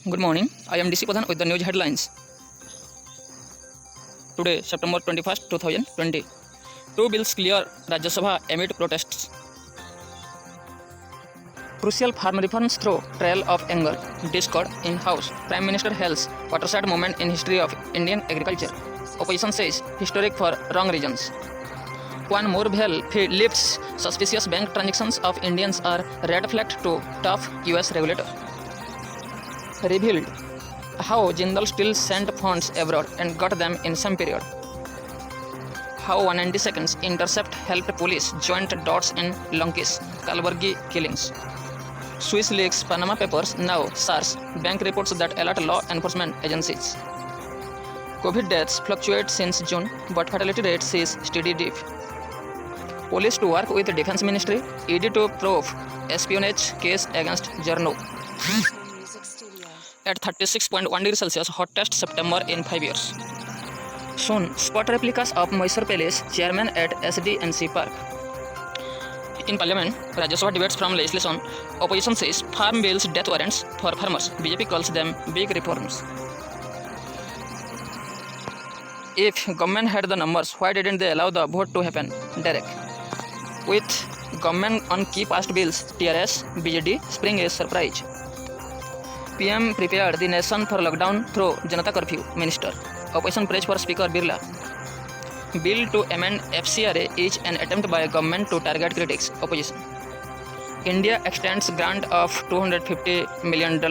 Good morning. I am DC Pradhan with the news headlines. Today, September 21st, 2020. Two bills clear Rajya Sabha amid protests. Crucial farm reforms through trail of anger. Discord in House. Prime Minister hails watershed moment in history of Indian agriculture. Opposition says historic for wrong reasons. One more bill lifts suspicious bank transactions of Indians are red flagged to tough US regulator. Revealed how Jindal still sent funds abroad and got them in some period. How 190 seconds intercept helped police joint dots in Lankish, Kalburgi killings. Swiss leaks Panama Papers, now SARS, bank reports that alert law enforcement agencies. COVID deaths fluctuate since June, but fatality rate sees steady dip. Police to work with Defense Ministry, ED to probe espionage case against Jarno. At 36.1 degrees Celsius, hottest September in 5 years. Soon, spot replicas of Mysore Palace, chairman at SDNC Park. In Parliament, Rajya Sabha debates from legislation. Opposition says farm bills death warrants for farmers. BJP calls them big reforms. If government had the numbers, why didn't they allow the vote to happen? Derek. With government on key past bills, TRS, BJD spring a surprise. PM prepared the nation for lockdown through Janata Curfew, Minister. Opposition praise for Speaker Birla. Bill to amend FCRA is an attempt by government to target critics, opposition. India extends grant of $250 million to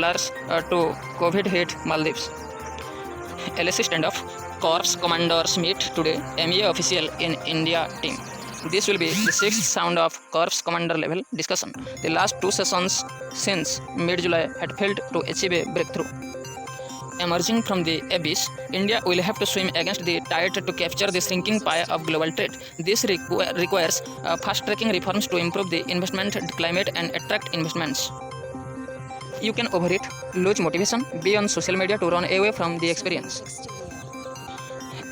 COVID-hit Maldives. LSC standoff. Corps commanders meet today, MEA official in India team. This will be the sixth sound of Corps commander level discussion. The last two sessions since mid-July had failed to achieve a breakthrough. Emerging from the abyss, India will have to swim against the tide to capture the shrinking pie of global trade. This requires fast-tracking reforms to improve the investment climate and attract investments. You can overeat, lose motivation, be on social media to run away from the experience.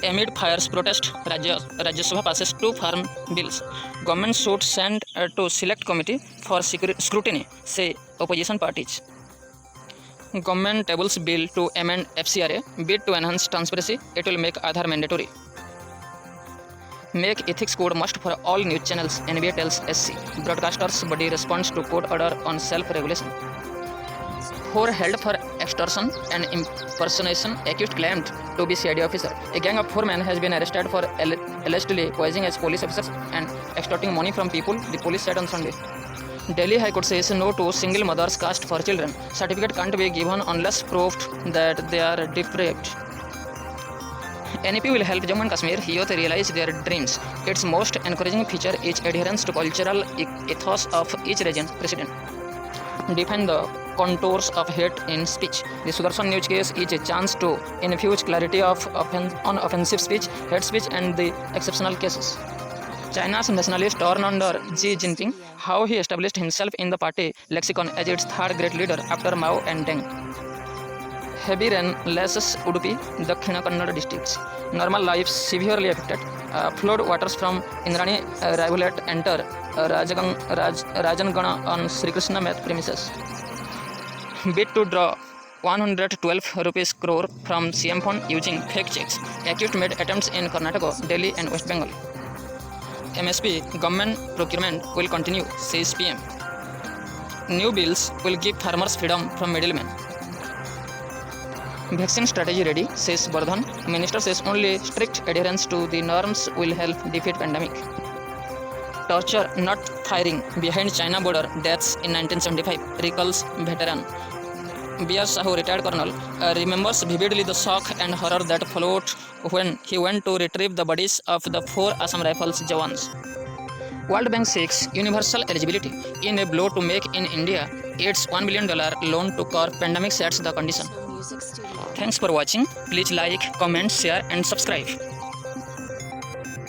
Amid fierce protest, Rajya Sabha passes two farm bills. Government should send to select committee for scrutiny, say opposition parties. Government tables bill to amend FCRA, bid to enhance transparency. It will make Aadhaar mandatory. Make ethics code must for all news channels, NBA tells SC. Broadcasters body responds to court order on self-regulation. 4 held for extortion and impersonation, accused claimed to be CID officer. A gang of 4 men has been arrested for allegedly posing as police officers and extorting money from people, the police said on Sunday. Delhi High Court says no to single mothers caste for children. Certificate can't be given unless proved that they are deprived. NEP will help Jammu and Kashmir youth realize their dreams. Its most encouraging feature is adherence to cultural ethos of each region. President. Define the contours of hate in speech. The Sudarshan News case is a chance to infuse clarity on offensive speech, hate speech, and the exceptional cases. China's nationalists turn under Xi Jinping, how he established himself in the party lexicon as its third great leader after Mao and Deng. Heavy rain lashes Udupi, Dakshina Kannada districts. Normal life severely affected. Flood waters from Indrani rivulet enter Rajangana on Sri Krishna Math premises. Bid to draw 112 rupees crore from CM fund using fake checks. Accused made attempts in Karnataka, Delhi and West Bengal. MSP government procurement will continue, says PM. New bills will give farmers freedom from middlemen. Vaccine strategy ready, says Bardhan. Minister says only strict adherence to the norms will help defeat pandemic. Torture, not firing behind China border deaths in 1975, recalls veteran. B.R. Sahu, retired colonel, remembers vividly the shock and horror that followed when he went to retrieve the bodies of the 4 Assam Rifles Jawans. World Bank seeks universal eligibility in a blow to make in India. Its $1 billion loan to curb pandemic sets the condition. Thanks for watching. Please like, comment, share and subscribe.